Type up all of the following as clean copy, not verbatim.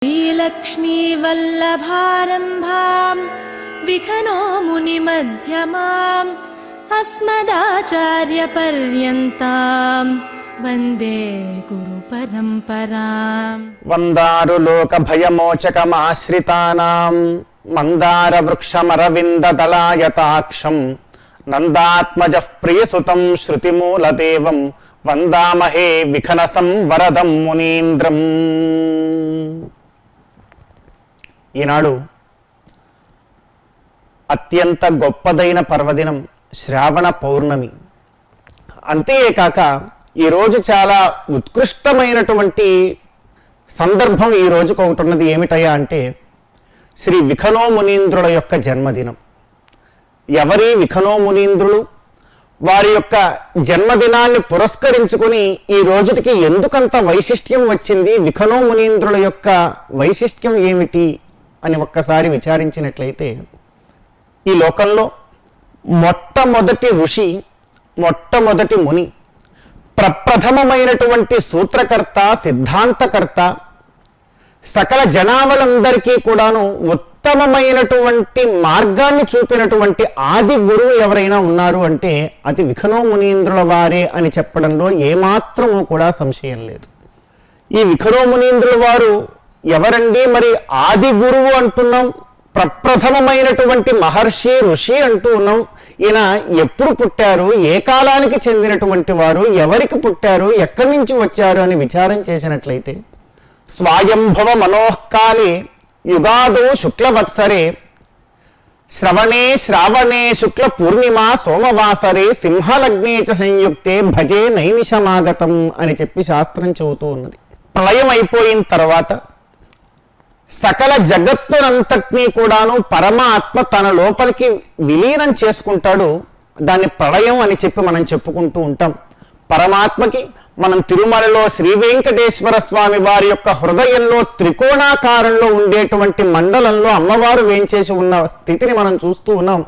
श्रीलक्ष्मी वल्लभारम्भां विखनो मुनिमध्यमाम् अस्मदाचार्यपर्यन्तां वन्दे गुरुपरम्पराम्। वन्दारु लोकभयमोचकमाश्रितानां मन्दारवृक्षमरविन्ददलायताक्षं नन्दात्मजः प्रियसुतं श्रुतिमूलदेवं वन्दामहे विखनसं वरदं मुनीन्द्रं। ఈనాడు అత్యంత గొప్పదైన పర్వదినం శ్రావణ పౌర్ణమి. అంతేకాక ఈరోజు చాలా ఉత్కృష్టమైనటువంటి సందర్భం ఈ రోజుకు ఒకటి ఉన్నది. ఏమిటయ్యా అంటే శ్రీ విఖనో మునీంద్రుల యొక్క జన్మదినం. ఎవరి విఖనో మునీంద్రులు? వారి యొక్క జన్మదినాన్ని పురస్కరించుకొని ఈ రోజుకి ఎందుకంత వైశిష్ట్యం వచ్చింది, విఖనో మునీంద్రుల యొక్క వైశిష్ట్యం ఏమిటి అని ఒక్కసారి విచారించినట్లయితే, ఈ లోకంలో మొట్టమొదటి ఋషి, మొట్టమొదటి ముని, ప్రప్రథమమైనటువంటి సూత్రకర్త, సిద్ధాంతకర్త, సకల జనాభలందరికీ కూడాను ఉత్తమమైనటువంటి మార్గాన్ని చూపినటువంటి ఆది గురువు ఎవరైనా ఉన్నారు అంటే అది విఖనో మునీంద్రుల వారే అని చెప్పడంలో ఏమాత్రము కూడా సంశయం లేదు. ఈ విఖనో మునీంద్రుల వారు ఎవరండి? మరి ఆది గురువు అంటున్నాం, ప్రప్రథమమైనటువంటి మహర్షి, ఋషి అంటూ ఉన్నాం. ఈయన ఎప్పుడు పుట్టారు, ఏ కాలానికి చెందినటువంటి వారు, ఎవరికి పుట్టారు, ఎక్కడి నుంచి వచ్చారు అని విచారం చేసినట్లయితే, స్వయంభవ మనోహకాలే యుగాదో శుక్లవత్సరే శ్రవణే శ్రావణే శుక్ల పూర్ణిమ సోమవాసరే సింహలగ్నే చ సంయుక్తే భజే నైమిషమాగతం అని చెప్పి శాస్త్రం చెబుతూ ఉన్నది. ప్రళయం అయిపోయిన తర్వాత సకల జగత్తునంతటినీ కూడాను పరమాత్మ తన లోపలికి విలీనం చేసుకుంటాడు. దాన్ని ప్రళయం అని చెప్పి మనం చెప్పుకుంటూ ఉంటాం. పరమాత్మకి మనం తిరుమలలో శ్రీ వెంకటేశ్వర స్వామి వారి యొక్క హృదయంలో త్రికోణాకారంలో ఉండేటువంటి మండలంలో అమ్మవారు వేంచేసి ఉన్న స్థితిని మనం చూస్తూ ఉన్నాం.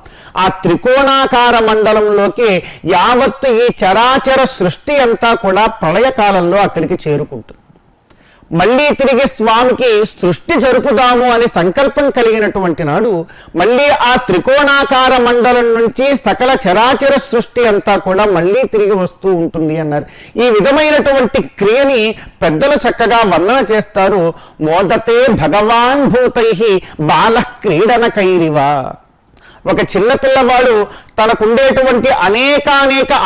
ఆ త్రికోణాకార మండలంలోకి యావత్తు ఈ చరాచర సృష్టి అంతా కూడా ప్రళయకాలంలో అక్కడికి చేరుకుంటుంది. మళ్ళీ తిరిగి స్వామికి సృష్టి జరుపుదాము అని సంకల్పం కలిగినటువంటి నాడు మళ్ళీ ఆ త్రికోణాకార మండలం నుంచి సకల చరాచర సృష్టి అంతా కూడా మళ్ళీ తిరిగి వస్తూ ఉంటుంది అన్నారు. ఈ విధమైనటువంటి క్రియని పెద్దలు చక్కగా వర్ణన చేస్తారు. మోదతే భగవాన్ భూతైః బాల క్రీడనకైరివ. ఒక చిన్న పిల్లవాడు తనకుండేటువంటి అనేక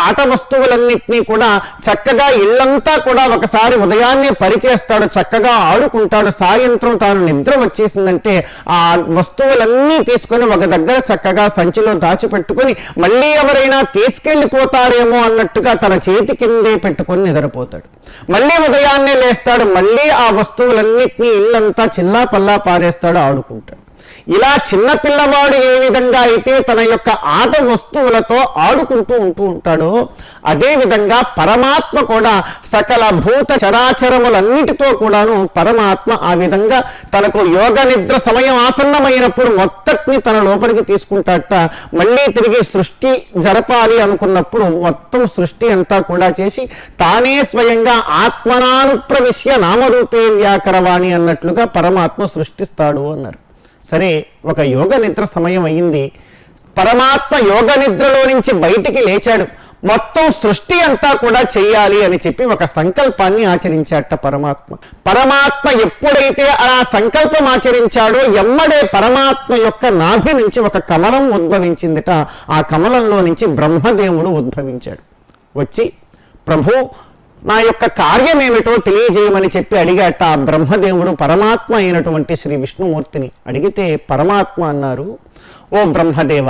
ఆట వస్తువులన్నింటినీ కూడా చక్కగా ఇళ్ళంతా కూడా ఒకసారి ఉదయాన్నే పరిచేస్తాడు, చక్కగా ఆడుకుంటాడు. సాయంత్రం తాను నిద్ర వచ్చేసిందంటే ఆ వస్తువులన్నీ తీసుకొని ఒక దగ్గర చక్కగా సంచిలో దాచిపెట్టుకొని మళ్ళీ ఎవరైనా తీసుకెళ్ళిపోతారేమో అన్నట్టుగా తన చేతి కిందే పెట్టుకొని నిద్రపోతాడు. మళ్ళీ ఉదయాన్నే లేస్తాడు, మళ్ళీ ఆ వస్తువులన్నింటినీ ఇళ్ళంతా చిల్లా పల్లా పారేస్తాడు, ఆడుకుంటాడు. ఇలా చిన్న పిల్లవాడు ఏ విధంగా అయితే తన యొక్క ఆట వస్తువులతో ఆడుకుంటూ ఉంటాడో అదే విధంగా పరమాత్మ కూడా సకల భూత చరాచరములన్నిటితో కూడాను పరమాత్మ ఆ విధంగా తనకు యోగ నిద్ర సమయం ఆసన్నమైనప్పుడు మొత్తటిని తన లోపలికి తీసుకుంటాట. మళ్ళీ తిరిగి సృష్టి జరపాలి అనుకున్నప్పుడు మొత్తం సృష్టి అంతా కూడా చేసి తానే స్వయంగా ఆత్మనానుప్రవిశ్య నామరూపే వ్యాకరవాణి అన్నట్లుగా పరమాత్మ సృష్టిస్తాడు అన్నారు. సరే, ఒక యోగ నిద్ర సమయం అయ్యింది. పరమాత్మ యోగ నిద్రలో నుంచి బయటికి లేచాడు. మొత్తం సృష్టి అంతా కూడా చెయ్యాలి అని చెప్పి ఒక సంకల్పాన్ని ఆచరించాట పరమాత్మ ఎప్పుడైతే ఆ సంకల్పం ఆచరించాడో ఎమ్మడే పరమాత్మ యొక్క నాభి నుంచి ఒక కమలం ఉద్భవించిందిట. ఆ కమలంలో నుంచి బ్రహ్మదేవుడు ఉద్భవించాడు. వచ్చి ప్రభు నా యొక్క కార్యం ఏమిటో తెలియజేయమని చెప్పి అడిగాట. ఆ బ్రహ్మదేవుడు పరమాత్మ అయినటువంటి శ్రీ విష్ణుమూర్తిని అడిగితే పరమాత్మ అన్నారు, ఓ బ్రహ్మదేవ,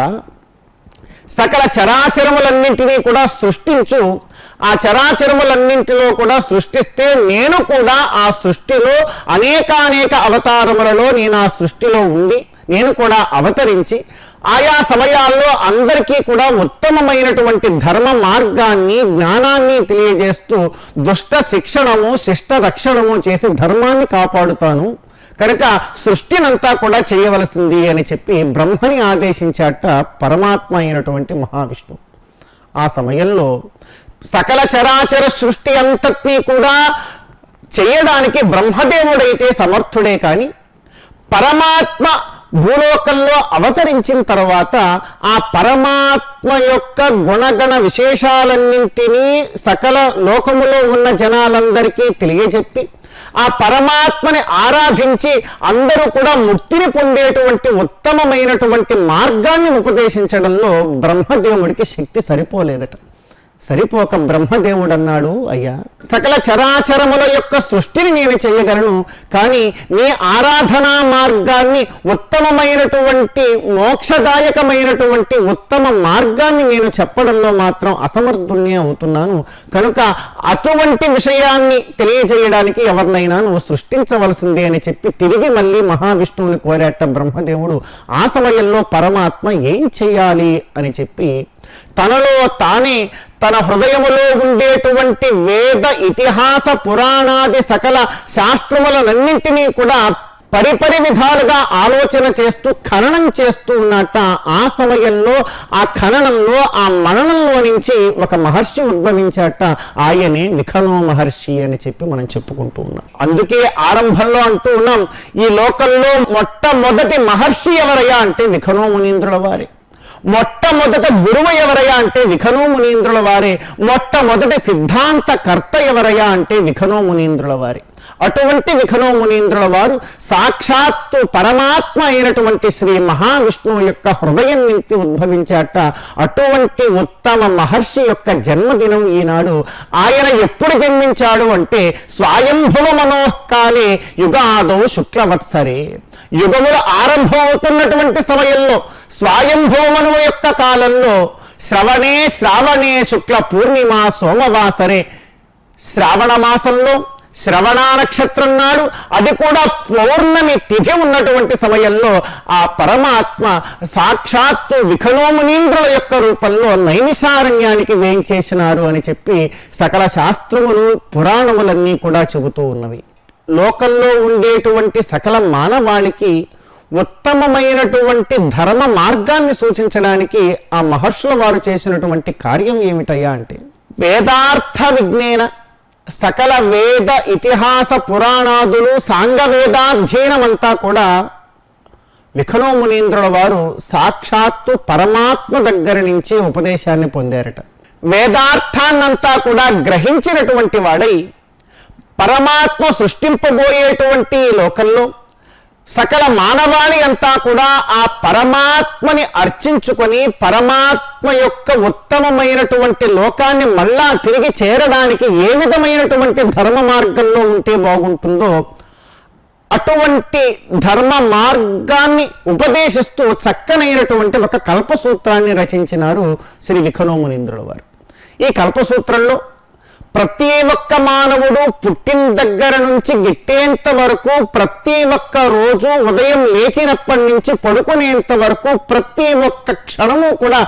సకల చరాచరములన్నింటినీ కూడా సృష్టించు. ఆ చరాచరములన్నింటిలో కూడా సృష్టిస్తే నేను కూడా ఆ సృష్టిలో అనేక అవతారములలో నేను ఆ సృష్టిలో ఉండి నేను కూడా అవతరించి ఆయా సమయాల్లో అందరికీ కూడా ఉత్తమమైనటువంటి ధర్మ మార్గాన్ని, జ్ఞానాన్ని తెలియజేస్తూ దుష్ట శిక్షణము, శిష్ట రక్షణము చేసి ధర్మాన్ని కాపాడుతాను. కనుక సృష్టినంతా కూడా చేయవలసింది అని చెప్పి బ్రహ్మని ఆదేశించాట పరమాత్మ అయినటువంటి మహావిష్ణువు. ఆ సమయంలో సకల చరాచర సృష్టి అంతటినీ కూడా చేయడానికి బ్రహ్మదేవుడైతే సమర్థుడే కానీ పరమాత్మ భూలోకంలో అవతరించిన తర్వాత ఆ పరమాత్మ యొక్క గుణగణ విశేషాలన్నింటినీ సకల లోకములో ఉన్న జనాలందరికీ తెలియజెప్పి ఆ పరమాత్మని ఆరాధించి అందరూ కూడా ముక్తిని పొందేటువంటి ఉత్తమమైనటువంటి మార్గాన్ని ఉపదేశించడంలో బ్రహ్మదేవుడికి శక్తి సరిపోలేదట. సరిపోక బ్రహ్మదేవుడు అన్నాడు, అయ్యా సకల చరాచరముల యొక్క సృష్టిని నేను చేయగలను, కానీ నీ ఆరాధనా మార్గాన్ని ఉత్తమమైనటువంటి మోక్షదాయకమైనటువంటి ఉత్తమ మార్గాన్ని నేను చెప్పడంలో మాత్రం అసమర్థుణ్ణి అవుతున్నాను. కనుక అటువంటి విషయాన్ని తెలియజేయడానికి ఎవరినైనా నువ్వు సృష్టించవలసిందే అని చెప్పి తిరిగి మళ్ళీ మహావిష్ణువుని కోరాట బ్రహ్మదేవుడు. ఆ సమయంలో పరమాత్మ ఏం చెయ్యాలి అని చెప్పి తనలో తానే తన హృదయములో ఉండేటువంటి వేద ఇతిహాస పురాణాది సకల శాస్త్రములన్నింటినీ కూడా పరిపరి విధాలుగా ఆలోచన చేస్తూ ఖననం చేస్తూ ఉన్నట్ట. ఆ సమయంలో ఆ ఖననంలో ఆ మననంలో నుంచి ఒక మహర్షి ఉద్భవించాట. ఆయనే విఖనో మహర్షి అని చెప్పి మనం చెప్పుకుంటూ ఉన్నాం. అందుకే ఆరంభంలో అంటూ ఉన్నాం, ఈ లోకంలో మొట్టమొదటి మహర్షి ఎవరయ్యా అంటే విఖనో మునీంద్రుల వారే. మొట్టమొదట గురువు ఎవరయ్యా అంటే విఖనో మునీంద్రుల వారే. మొట్టమొదటి సిద్ధాంతకర్త ఎవరయ్యా అంటే విఖనో మునీంద్రుల వారే. అటువంటి విఖనో మునీంద్రుల వారు సాక్షాత్తు పరమాత్మ అయినటువంటి శ్రీ మహావిష్ణువు యొక్క హృదయం నుంచి ఉద్భవించాట. అటువంటి ఉత్తమ మహర్షి యొక్క జన్మదినం ఈనాడు. ఆయన ఎప్పుడు జన్మించాడు అంటే స్వయంభవ మనోకాలే యుగాదౌ శుక్లవత్సరే. యుగములు ఆరంభం అవుతున్నటువంటి సమయంలో స్వయంభవమనువు యొక్క కాలంలో శ్రావణే శుక్ల పూర్ణిమ సోమవాసరే, శ్రావణ మాసంలో శ్రవణ నక్షత్రం నాడు, అది కూడా పౌర్ణమి తిథి ఉన్నటువంటి సమయంలో ఆ పరమాత్మ సాక్షాత్తు విఖనో మునీంద్రుల యొక్క రూపంలో నైమిషారణ్యానికి వేంచేసినారు అని చెప్పి సకల శాస్త్రములు పురాణములన్నీ కూడా చెబుతూ ఉన్నవి. లోకంలో ఉండేటువంటి సకల మానవాళికి ఉత్తమమైనటువంటి ధర్మ మార్గాన్ని సూచించడానికి ఆ మహర్షుల వారు చేసినటువంటి కార్యం ఏమిటయ్యా అంటే వేదార్థ విజ్ఞేన సకల వేద ఇతిహాస పురాణాదులు సాంగవేదాధ్యయనం అంతా కూడా విఖనో మునీంద్రుల వారు సాక్షాత్తు పరమాత్మ దగ్గర నుంచి ఉపదేశాన్ని పొందారట. వేదార్థాన్నంతా కూడా గ్రహించినటువంటి వాడై పరమాత్మ సృష్టింపబోయేటువంటి లోకంలో సకల మానవాళి అంతా కూడా ఆ పరమాత్మని అర్చించుకొని పరమాత్మ యొక్క ఉత్తమమైనటువంటి లోకాన్ని మళ్ళా తిరిగి చేరడానికి ఏ విధమైనటువంటి ధర్మ మార్గంలో ఉంటే బాగుంటుందో అటువంటి ధర్మ మార్గాన్ని ఉపదేశిస్తూ చక్కనైనటువంటి ఒక కల్పసూత్రాన్ని రచించినారు శ్రీ విఖనో మునీంద్రుల వారు. ఈ కల్పసూత్రంలో ప్రతి ఒక్క మానవుడు పుట్టిన దగ్గర నుంచి గిట్టేంత వరకు, ప్రతి ఒక్క రోజు ఉదయం లేచినప్పటి నుంచి పడుకునేంత వరకు ప్రతి ఒక్క క్షణము కూడా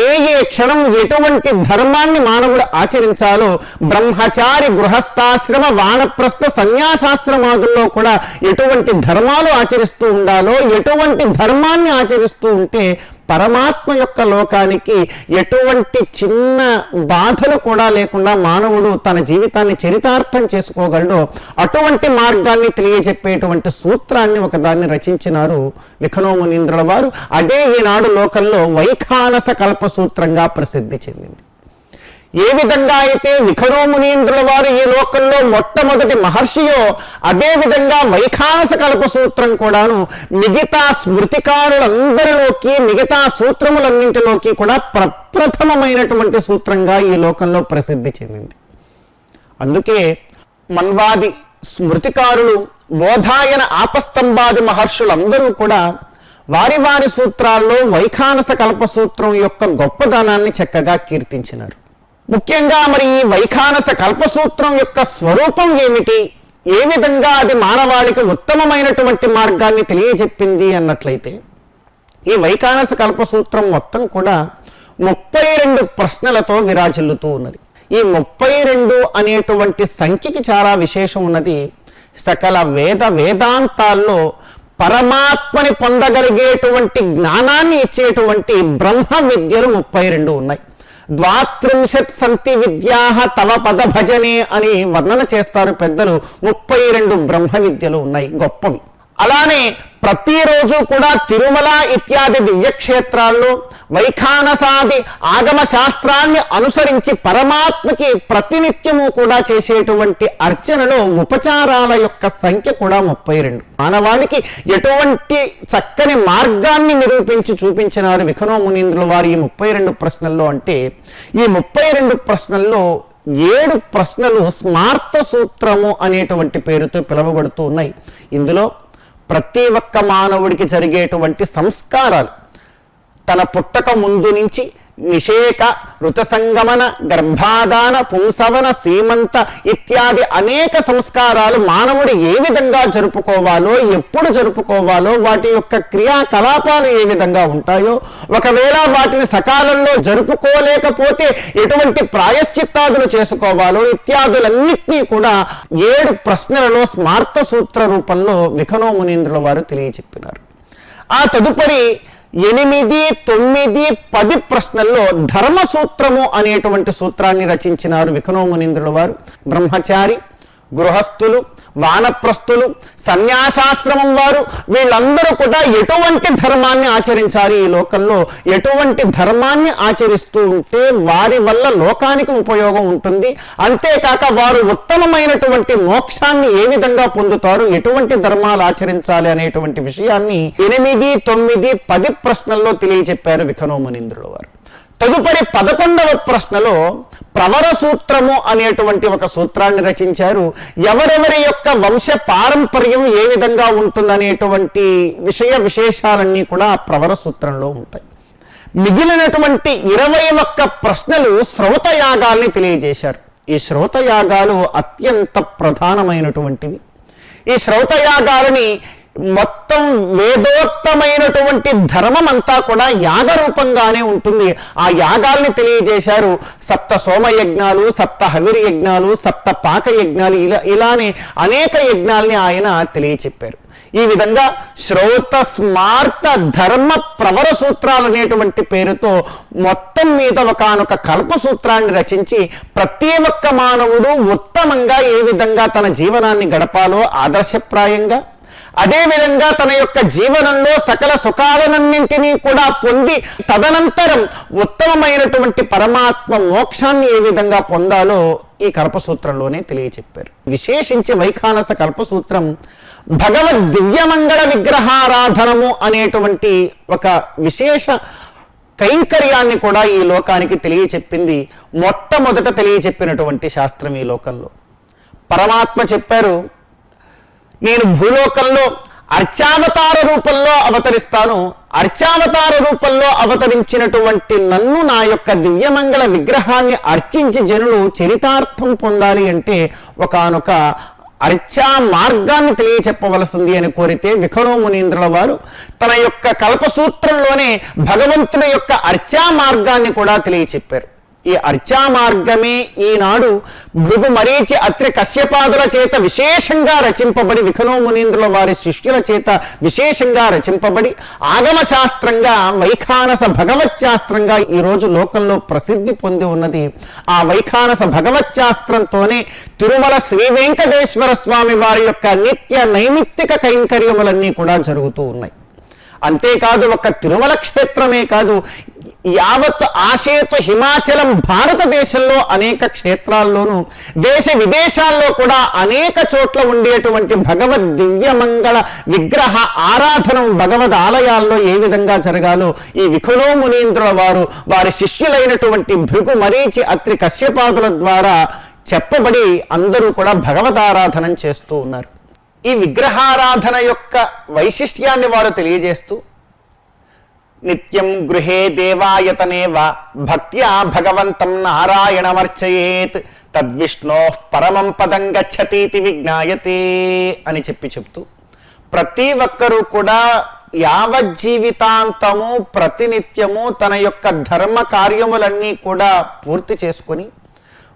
ఏ క్షణం ఎటువంటి ధర్మాన్ని మానవుడు ఆచరించాలో, బ్రహ్మచారి గృహస్థాశ్రమ వానప్రస్థ సన్యాసాశ్రమాదుల్లో కూడా ఎటువంటి ధర్మాలు ఆచరిస్తూ ఉండాలో, ఎటువంటి ధర్మాన్ని ఆచరిస్తూ ఉంటే పరమాత్మ యొక్క లోకానికి ఎటువంటి చిన్న బాధలు కూడా లేకుండా మానవుడు తన జీవితాన్ని చరితార్థం చేసుకోగలడో అటువంటి మార్గాన్ని తెలియజెప్పేటువంటి సూత్రాన్ని ఒకదాన్ని రచించినారు విఖనో మునీంద్రుల వారు. అదే ఈనాడు లోకంలో వైఖానస కల్పసూత్రంగా ప్రసిద్ధి చెందింది. ఏ విధంగా అయితే విఖనో మునీంద్రుల వారు ఈ లోకంలో మొట్టమొదటి మహర్షియో, అదే విధంగా వైఖానస కల్పసూత్రం కూడాను మిగతా స్మృతికారులందరిలోకి, మిగతా సూత్రములన్నింటిలోకి కూడా ప్రప్రథమమైనటువంటి సూత్రంగా ఈ లోకంలో ప్రసిద్ధి చెందింది. అందుకే మన్వాది స్మృతికారులు, బోధాయన ఆపస్తంభాది మహర్షులందరూ కూడా వారి వారి సూత్రాల్లో వైఖానస కల్పసూత్రం యొక్క గొప్పదనాన్ని చక్కగా కీర్తించినారు. ముఖ్యంగా మరి ఈ వైఖానస కల్పసూత్రం యొక్క స్వరూపం ఏమిటి, ఏ విధంగా అది మానవాళికి ఉత్తమమైనటువంటి మార్గాన్ని తెలియజెప్పింది అన్నట్లయితే ఈ వైఖానస కల్పసూత్రం మొత్తం కూడా 32 ప్రశ్నలతో విరాజిల్లుతూ ఉన్నది. ఈ 32 అనేటువంటి సంఖ్యకి చాలా విశేషం ఉన్నది. సకల వేదాంతాల్లో పరమాత్మని పొందగలిగేటువంటి జ్ఞానాన్ని ఇచ్చేటువంటి బ్రహ్మ విద్యలు 32 ఉన్నాయి. ద్వాత్రింశత్ సంతి విద్యాః తవ పద భజనే అని వర్ణన చేస్తారు పెద్దలు. 32 బ్రహ్మ విద్యలు ఉన్నాయి, గొప్పవి. అలానే ప్రతిరోజు కూడా తిరుమల ఇత్యాది దివ్యక్షేత్రాల్లో వైఖానసాది ఆగమ శాస్త్రాన్ని అనుసరించి పరమాత్మకి ప్రతినిత్యము కూడా చేసేటువంటి అర్చనలో ఉపచారాల యొక్క సంఖ్య కూడా 32. మానవానికి ఎటువంటి చక్కని మార్గాన్ని నిరూపించి చూపించినారు విఖనో మునీంద్రుల వారు ఈ 32 ప్రశ్నల్లో అంటే, ఈ 32 ప్రశ్నల్లో 7 ప్రశ్నలు స్మార్త సూత్రము అనేటువంటి పేరుతో పిలువబడుతూ ఉన్నాయి. ఇందులో ప్రతి ఒక్క మానవుడికి జరిగేటువంటి సంస్కారాలు, తన పుట్టక ముందు నుంచి నిషేక, ఋతసంగమన, గర్భాధాన, పుంసవన, సీమంత ఇత్యాది అనేక సంస్కారాలు మానవుడు ఏ విధంగా జరుపుకోవాలో, ఎప్పుడు జరుపుకోవాలో, వాటి యొక్క క్రియాకలాపాలు ఏ విధంగా ఉంటాయో, ఒకవేళ వాటిని సకాలంలో జరుపుకోలేకపోతే ఎటువంటి ప్రాయశ్చిత్తాదులు చేసుకోవాలో ఇత్యాదులన్నింటినీ కూడా 7 ప్రశ్నలలో స్మార్త సూత్ర రూపంలో విఖనో మునీంద్రుల వారు తెలియచెప్పినారు. ఆ తదుపరి 8, 9, 10 ప్రశ్నల్లో ధర్మసూత్రము అనేటువంటి సూత్రాన్ని రచించినారు విఖనో మునీంద్రుల వారు. బ్రహ్మచారి, గృహస్థులు, వానప్రస్థులు, సన్యాసాశ్రమం వారు వీళ్ళందరూ కూడా ఎటువంటి ధర్మాన్ని ఆచరించాలి, ఈ లోకంలో ఎటువంటి ధర్మాన్ని ఆచరిస్తూ ఉంటే వారి వల్ల లోకానికి ఉపయోగం ఉంటుంది, అంతేకాక వారు ఉత్తమమైనటువంటి మోక్షాన్ని ఏ విధంగా పొందుతారు, ఎటువంటి ధర్మాలు ఆచరించాలి అనేటువంటి విషయాన్ని 8, 9, 10 ప్రశ్నల్లో తెలియచెప్పారు విఖనో మునీంద్రుల వారు. తదుపరి 11వ ప్రశ్నలో ప్రవర సూత్రము అనేటువంటి ఒక సూత్రాన్ని రచించారు. ఎవరెవరి యొక్క వంశ పారంపర్యం ఏ విధంగా ఉంటుందనేటువంటి విశేషాలన్నీ కూడా ఆ ప్రవర సూత్రంలో ఉంటాయి. మిగిలినటువంటి 21 ప్రశ్నలు శ్రౌతయాగాల్ని తెలియజేశారు. ఈ శ్రౌతయాగాలు అత్యంత ప్రధానమైనటువంటివి. ఈ శ్రౌతయాగాలని మొత్తం వేదోక్తమైనటువంటి ధర్మం అంతా కూడా యాగ రూపంగానే ఉంటుంది. ఆ యాగాల్ని తెలియజేశారు. 7 సోమయజ్ఞాలు, 7 హవిరి యజ్ఞాలు, 7 పాక యజ్ఞాలు, ఇలానే అనేక యజ్ఞాల్ని ఆయన తెలియచెప్పారు. ఈ విధంగా శ్రౌత స్మార్త ధర్మ ప్రవర సూత్రాలు అనేటువంటి పేరుతో మొత్తం మీద ఒకనొక కల్పసూత్రాన్ని రచించి ప్రతి ఒక్క మానవుడు ఉత్తమంగా ఏ విధంగా తన జీవనాన్ని గడపాలో ఆదర్శప్రాయంగా, అదేవిధంగా తన యొక్క జీవనంలో సకల సుఖాలన్నింటినీ కూడా పొంది తదనంతరం ఉత్తమమైనటువంటి పరమాత్మ మోక్షాన్ని ఏ విధంగా పొందాలో ఈ కల్పసూత్రంలోనే తెలియచెప్పారు. విశేషించి వైఖానస కల్పసూత్రం భగవద్ దివ్యమంగళ విగ్రహారాధనము అనేటువంటి ఒక విశేష కైంకర్యాన్ని కూడా ఈ లోకానికి తెలియచెప్పింది. మొట్టమొదట తెలియచెప్పినటువంటి శాస్త్రం ఈ లోకంలో. పరమాత్మ చెప్పారు, నేను భూలోకంలో అర్చావతార రూపంలో అవతరిస్తాను. అర్చావతార రూపంలో అవతరించినటువంటి నన్ను, నా యొక్క దివ్యమంగళ విగ్రహాన్ని అర్చించి జనులు చరితార్థం పొందాలి అంటే ఒకానొక అర్చా మార్గాన్ని తెలియచెప్పవలసింది అని కోరితే విఖనో మునీంద్రుల వారు తన యొక్క కల్పసూత్రంలోనే భగవంతుని యొక్క అర్చా మార్గాన్ని కూడా తెలియచెప్పారు. ఈ అర్చా మార్గమే ఈనాడు భృగు మరీచి అత్రి కశ్యపాదుల చేత విశేషంగా రచింపబడి, విఖనో మునీంద్రుల వారి శిష్యుల చేత విశేషంగా రచింపబడి ఆగమ శాస్త్రంగా వైఖానస భగవత్ శాస్త్రంగా ఈరోజు లోకంలో ప్రసిద్ధి పొంది ఉన్నది. ఆ వైఖానస భగవత్ శాస్త్రంతోనే తిరుమల శ్రీ వెంకటేశ్వర స్వామి వారి యొక్క నిత్య నైమిత్తిక కైంకర్యములన్నీ కూడా జరుగుతూ ఉన్నాయి. అంతేకాదు ఒక తిరుమల క్షేత్రమే కాదు, యావత్ ఆసేతు హిమాచలం భారతదేశంలో అనేక క్షేత్రాల్లోనూ దేశ విదేశాల్లో కూడా అనేక చోట్ల ఉండేటువంటి భగవద్ దివ్యమంగళ విగ్రహ ఆరాధనం భగవద్ ఆలయాల్లో ఏ విధంగా జరగాలో ఈ విఖనో మునీంద్రుల వారు వారి శిష్యులైనటువంటి భృగు మరీచి అత్రి కశ్యపాదుల ద్వారా చెప్పబడి అందరూ కూడా భగవదారాధనం చేస్తూ ఉన్నారు. ఈ విగ్రహారాధన యొక్క వైశిష్ట్యాన్ని వారు తెలియజేస్తూ నిత్యం గృహే దేవాయతనేవ భక్త్యా భగవంతం నారాయణమర్చయేత్ తద్విష్ణో పరమం పదం గచ్చతీతి విజ్ఞాయతే అని చెప్తూ ప్రతి ఒక్కరూ కూడా యావజ్జీవితాంతము ప్రతినిత్యము తన యొక్క ధర్మ కార్యములన్నీ కూడా పూర్తి చేసుకొని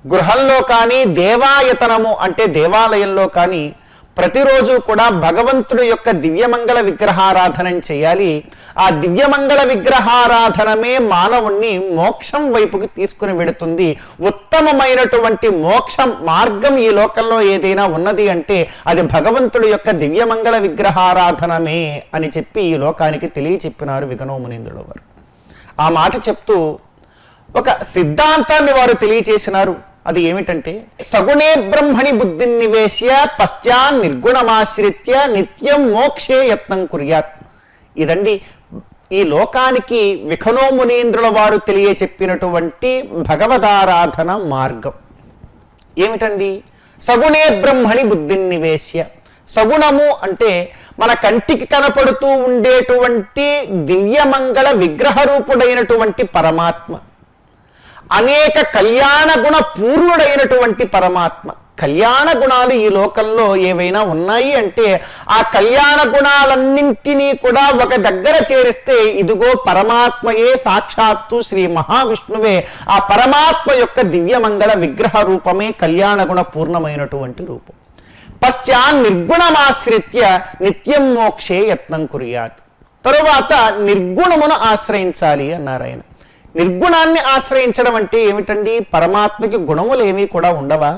గృహంలో కానీ దేవాయతనము అంటే దేవాలయంలో కానీ ప్రతిరోజు కూడా భగవంతుడి యొక్క దివ్యమంగళ విగ్రహారాధన చేయాలి. ఆ దివ్యమంగళ విగ్రహారాధనమే మానవుణ్ణి మోక్షం వైపుకి తీసుకుని వెడుతుంది. ఉత్తమమైనటువంటి మోక్ష మార్గం ఈ లోకంలో ఏదైనా ఉన్నది అంటే అది భగవంతుడి యొక్క దివ్యమంగళ విగ్రహారాధనమే అని చెప్పి ఈ లోకానికి తెలియచెప్పినారు విఘ్నోమునీంద్రుల వారు. ఆ మాట చెప్తూ ఒక సిద్ధాంతాన్ని వారు తెలియచేసినారు. అది ఏమిటంటే, సగుణే బ్రహ్మణి బుద్ధిని నివేశ్య పశ్చాన్ నిర్గుణమాశ్రిత్య నిత్యం మోక్షే యత్నం కుర్యాత్. ఇదండి ఈ లోకానికి విఘ్నోమునీంద్రుల వారు తెలియచెప్పినటువంటి భగవదారాధన మార్గం. ఏమిటండి? సగుణే బ్రహ్మణి బుద్ధిని నివేశ్య. సగుణము అంటే మన కంటికి కనపడుతూ ఉండేటువంటి దివ్యమంగళ విగ్రహరూపుడైనటువంటి పరమాత్మ, అనేక కళ్యాణ గుణ పూర్ణుడైనటువంటి పరమాత్మ. కళ్యాణ గుణాలు ఈ లోకంలో ఏవైనా ఉన్నాయి అంటే ఆ కళ్యాణ గుణాలన్నింటినీ కూడా ఒక దగ్గర చేరిస్తే ఇదిగో పరమాత్మయే సాక్షాత్తు శ్రీ మహావిష్ణువే. ఆ పరమాత్మ యొక్క దివ్యమంగళ విగ్రహ రూపమే కళ్యాణ గుణ పూర్ణమైనటువంటి రూపం. పశ్చాన్ నిర్గుణమాశ్రిత్య నిత్యం మోక్షే యత్నం కుర్యాత్. తరువాత నిర్గుణమును ఆశ్రయించాలి అన్నారు ఆయన. నిర్గుణాన్ని ఆశ్రయించడం అంటే ఏమిటండి? పరమాత్మకి గుణములు ఏమీ కూడా ఉండవా?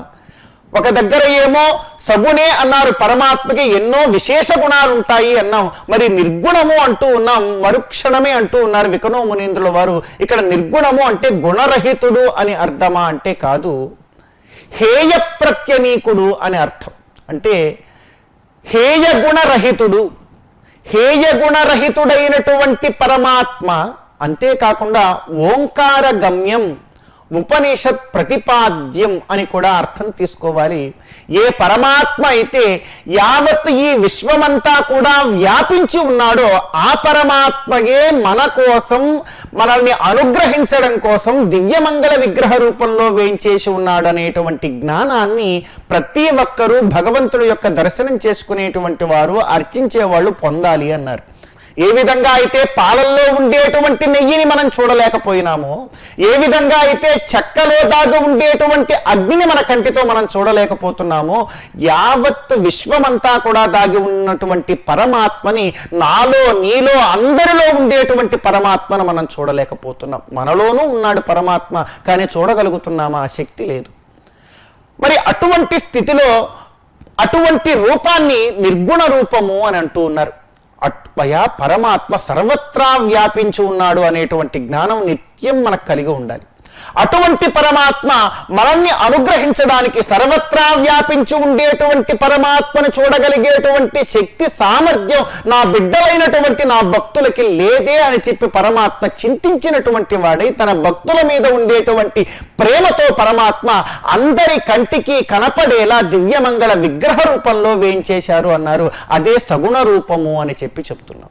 ఒక దగ్గర ఏమో సగుణే అన్నారు, పరమాత్మకి ఎన్నో విశేష గుణాలు ఉంటాయి అన్నాం. మరి నిర్గుణము అంటూ ఉన్నాం, మరుక్షణమే అంటూ ఉన్నారు విఘ్నోమునీంద్రుల వారు. ఇక్కడ నిర్గుణము అంటే గుణరహితుడు అని అర్థమా అంటే కాదు, హేయ ప్రత్యనీకుడు అని అర్థం. అంటే హేయ గుణరహితుడు, హేయ గుణరహితుడైనటువంటి పరమాత్మ. అంతేకాకుండా ఓంకార గమ్యం ఉపనిషత్ ప్రతిపాద్యం అని కూడా అర్థం తీసుకోవాలి. ఏ పరమాత్మ అయితే యావత్ ఈ విశ్వమంతా కూడా వ్యాపించి ఉన్నాడో ఆ పరమాత్మయే మన కోసం, మనల్ని అనుగ్రహించడం కోసం దివ్యమంగళ విగ్రహ రూపంలో వేయించేసి ఉన్నాడు అనేటువంటి జ్ఞానాన్ని ప్రతి ఒక్కరూ భగవంతుడి యొక్క దర్శనం చేసుకునేటువంటి వారు, అర్చించే వాళ్ళు పొందాలి అన్నారు. ఏ విధంగా అయితే పాలల్లో ఉండేటువంటి నెయ్యిని మనం చూడలేకపోయినామో, ఏ విధంగా అయితే చెక్కలో దాగి ఉండేటువంటి అగ్నిని మన కంటితో మనం చూడలేకపోతున్నామో, యావత్ విశ్వమంతా కూడా దాగి ఉన్నటువంటి పరమాత్మని, నాలో నీలో అందరిలో ఉండేటువంటి పరమాత్మను మనం చూడలేకపోతున్నాం. మనలోనూ ఉన్నాడు పరమాత్మ, కానీ చూడగలుగుతున్నామా? ఆ శక్తి లేదు. మరి అటువంటి స్థితిలో అటువంటి రూపాన్ని నిర్గుణ రూపము అని అంటూ ఉన్నారు. అయ్యా పరమాత్మ సర్వత్రా వ్యాపించి ఉన్నాడు అనేటువంటి జ్ఞానం నిత్యం మనకు కలిగి ఉండాలి. అటువంటి పరమాత్మ మనల్ని అనుగ్రహించడానికి, సర్వత్రా వ్యాపించి ఉండేటువంటి పరమాత్మను చూడగలిగేటువంటి శక్తి సామర్థ్యం నా బిడ్డలైనటువంటి నా భక్తులకి లేదే అని చెప్పి పరమాత్మ చింతించినటువంటి వాడై తన భక్తుల మీద ఉండేటువంటి ప్రేమతో పరమాత్మ అందరి కంటికి కనపడేలా దివ్యమంగళ విగ్రహ రూపంలో వేయించేశారు అన్నారు. అదే సగుణ రూపము అని చెప్పి చెప్తున్నాం.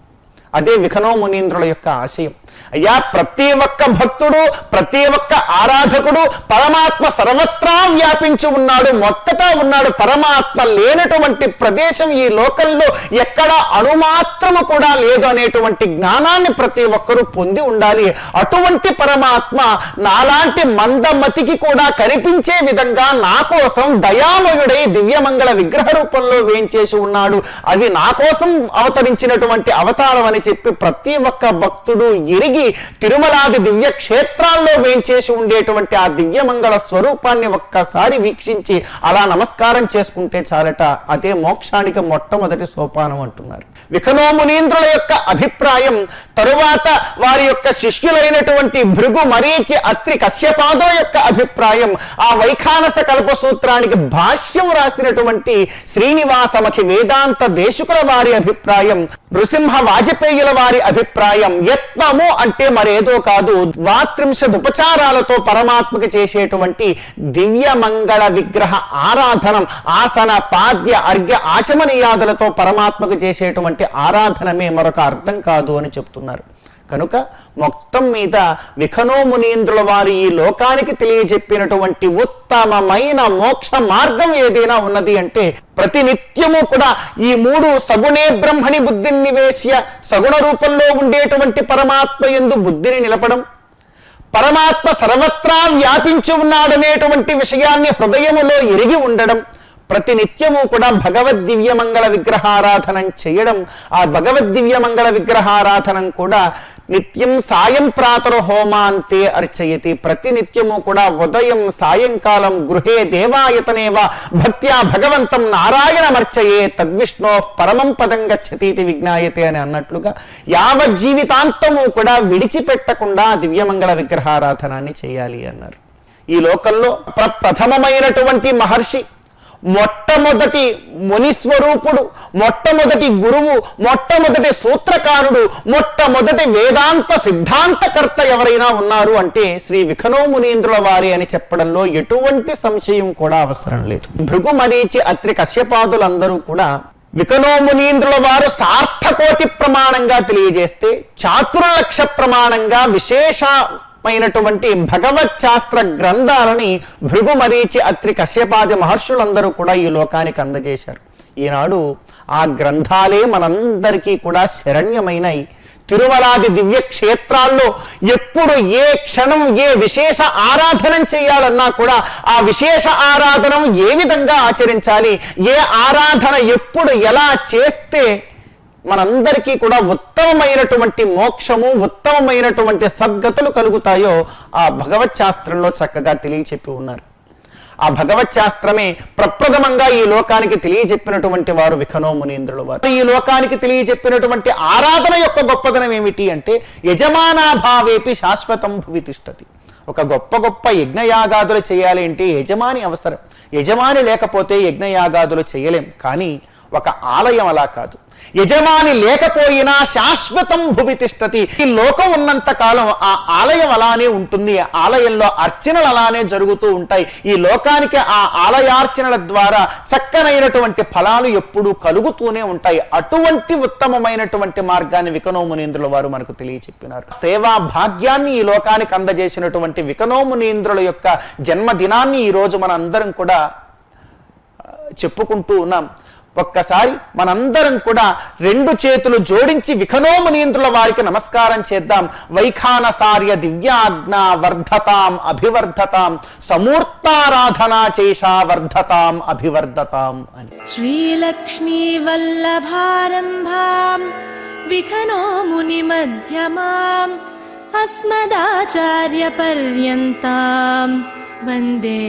అదే విఘ్నోమునీంద్రుల యొక్క ఆశయం. అయ్యా ప్రతి ఒక్క భక్తుడు, ప్రతి ఒక్క ఆరాధకుడు పరమాత్మ సర్వత్రా వ్యాపించి ఉన్నాడు, మొత్తటా ఉన్నాడు. పరమాత్మ లేనటువంటి ప్రదేశం ఈ లోకంలో ఎక్కడ అణుమాత్రము కూడా లేదు అనేటువంటి జ్ఞానాన్ని ప్రతి ఒక్కరూ పొంది ఉండాలి. అటువంటి పరమాత్మ నాలాంటి మందమతికి కూడా కనిపించే విధంగా నా కోసం దయామయుడై దివ్యమంగళ విగ్రహ రూపంలో వేయించేసి ఉన్నాడు. అది నా కోసం అవతరించినటువంటి అవతారం అని చెప్పి ప్రతి ఒక్క భక్తుడు ఎరిగి తిరుమలాది దివ్య క్షేత్రాల్లో వేంచేసి ఉండేటువంటి ఆ దివ్యమంగళ స్వరూపాన్ని ఒక్కసారి వీక్షించి అలా నమస్కారం చేసుకుంటే చాలట. అదే మోక్షానికి మొట్టమొదటి సోపానం అంటున్నారు విఘ్నోమునీంద్రుల యొక్క అభిప్రాయం. తరువాత వారి యొక్క శిష్యులైనటువంటి భృగు, మరీచి, అత్రి, కశ్యపాదుల యొక్క అభిప్రాయం. ఆ వైఖానస కల్పసూత్రానికి భాష్యం రాసినటువంటి శ్రీనివాసమఖి వేదాంత దేశికుల వారి అభిప్రాయం, నృసింహ వాజపేయుల వారి అభిప్రాయం. యత్నము అంటే మరేదో కాదు, 32 ఉపచారాలతో పరమాత్మకి చేసేటువంటి దివ్యమంగళ విగ్రహ ఆరాధనం, ఆసన, పాద్య, అర్ఘ్య, ఆచమనీయాదులతో పరమాత్మకు చేసేటువంటి ఆరాధనమే మరొక అర్థం కాదు అని చెప్తున్నారు. కనుక మొత్తం మీద విఘ్నోమునీంద్రుల వారి ఈ లోకానికి తెలియజెప్పినటువంటి ఉత్తమమైన మోక్ష మార్గం ఏదైనా ఉన్నది అంటే ప్రతినిత్యము కూడా ఈ 3 సగుణే బ్రహ్మణి బుద్ధిని నివేశ్య, సగుణ రూపంలో ఉండేటువంటి పరమాత్మ యందు బుద్ధిని నిలపడం, పరమాత్మ సర్వత్రా వ్యాపించి ఉన్నాడనేటువంటి విషయాన్ని హృదయములో ఎరిగి ఉండడం, ప్రతి నిత్యము కూడా భగవద్ దివ్యమంగళ విగ్రహారాధనం చేయడం, ఆ భగవద్ దివ్యమంగళ విగ్రహారాధనం కూడా నిత్యం సాయం ప్రాతర హోమాంతే అర్చయతి. ప్రతి నిత్యము కూడా ఉదయం సాయంకాలం గృహే దేవాయతనేవ భక్త్యా భగవంతం నారాయణమర్చయే తద్విష్ణో పరమం పదం గచ్చతి విజ్ఞాయతే అని అన్నట్లుగా యావజ్జీవితాంతము కూడా విడిచిపెట్టకుండా దివ్యమంగళ విగ్రహారాధనాన్ని చేయాలి అన్నారు. ఈ లోకంలో ప్రప్రథమమైనటువంటి మహర్షి, మొట్టమొదటి మునిస్వరూపుడు, మొట్టమొదటి గురువు, మొట్టమొదటి సూత్రకారుడు, మొట్టమొదటి వేదాంత సిద్ధాంతకర్త ఎవరైనా ఉన్నారు అంటే శ్రీ విఖనో మునీంద్రుల వారి అని చెప్పడంలో ఎటువంటి సంశయం కూడా అవసరం లేదు. భృగు, మరీచి, అత్రి, కశ్యపాదులందరూ కూడా విఖనో మునీంద్రుల వారు సార్థకోటి ప్రమాణంగా తెలియజేస్తే, చాతుర్లక్ష ప్రమాణంగా విశేషమైనటువంటి భగవత్ శాస్త్ర గ్రంథాలని భృగు, మరీచి, అత్రి, కశ్యపాది మహర్షులందరూ కూడా ఈ లోకానికి అందజేశారు. ఈనాడు ఆ గ్రంథాలే మనందరికీ కూడా శరణ్యమైనవి. తిరుమలాది దివ్య క్షేత్రాల్లో ఎప్పుడు ఏ క్షణం ఏ విశేష ఆరాధన చేయాలన్నా కూడా ఆ విశేష ఆరాధన ఏ విధంగా ఆచరించాలి, ఏ ఆరాధన ఎప్పుడు ఎలా చేస్తే మనందరికీ కూడా ఉత్తమమైనటువంటి మోక్షము, ఉత్తమమైనటువంటి సద్గతులు కలుగుతాయో ఆ భగవత్ శాస్త్రంలో చక్కగా తెలియచెప్పి ఉన్నారు. ఆ భగవత్ శాస్త్రమే ప్రప్రథమంగా ఈ లోకానికి తెలియజెప్పినటువంటి వారు విఖనో మునీంద్రుల వారు. ఈ లోకానికి తెలియజెప్పినటువంటి ఆరాధన యొక్క గొప్పదనం ఏమిటి అంటే యజమానాభావేపి శాశ్వతం భువి తిష్టతి. ఒక గొప్ప గొప్ప యజ్ఞయాగాదులు చేయాలి అంటే యజమాని అవసరం. యజమాని లేకపోతే యజ్ఞయాగాదులు చేయలేం. కానీ ఒక ఆలయం అలా కాదు. యజమాని లేకపోయినా శాశ్వతం భువి తిష్టతి. ఈ లోకం ఉన్నంత కాలం ఆ ఆలయం అలానే ఉంటుంది. ఆలయంలో అర్చనలు అలానే జరుగుతూ ఉంటాయి. ఈ లోకానికి ఆ ఆలయార్చనల ద్వారా చక్కనైనటువంటి ఫలాలు ఎప్పుడూ కలుగుతూనే ఉంటాయి. అటువంటి ఉత్తమమైనటువంటి మార్గాన్ని విఖనో మునీంద్రుల వారు మనకు తెలియచెప్పినారు. సేవా భాగ్యాన్ని ఈ లోకానికి అందజేసినటువంటి విఖనో మునీంద్రుల యొక్క జన్మదినాన్ని ఈ రోజు మన అందరం కూడా చెప్పుకుంటూ ఉన్నాం. ఒక్కసారి మనందరం కూడా రెండు చేతులు జోడించి విఖనో మునీంద్రుల వారికి నమస్కారం చేద్దాం. వైఖానసార్య దివ్యాజ్ఞా వర్ధతాం అభివర్ధతాం సమూర్తారాధనా చేషా వర్ధతాం అభివర్ధతాం అని. శ్రీలక్ష్మీ వల్లభారంభాం విఖనో ముని మధ్యమాం అస్మదాచార్య పర్యంతాం వందే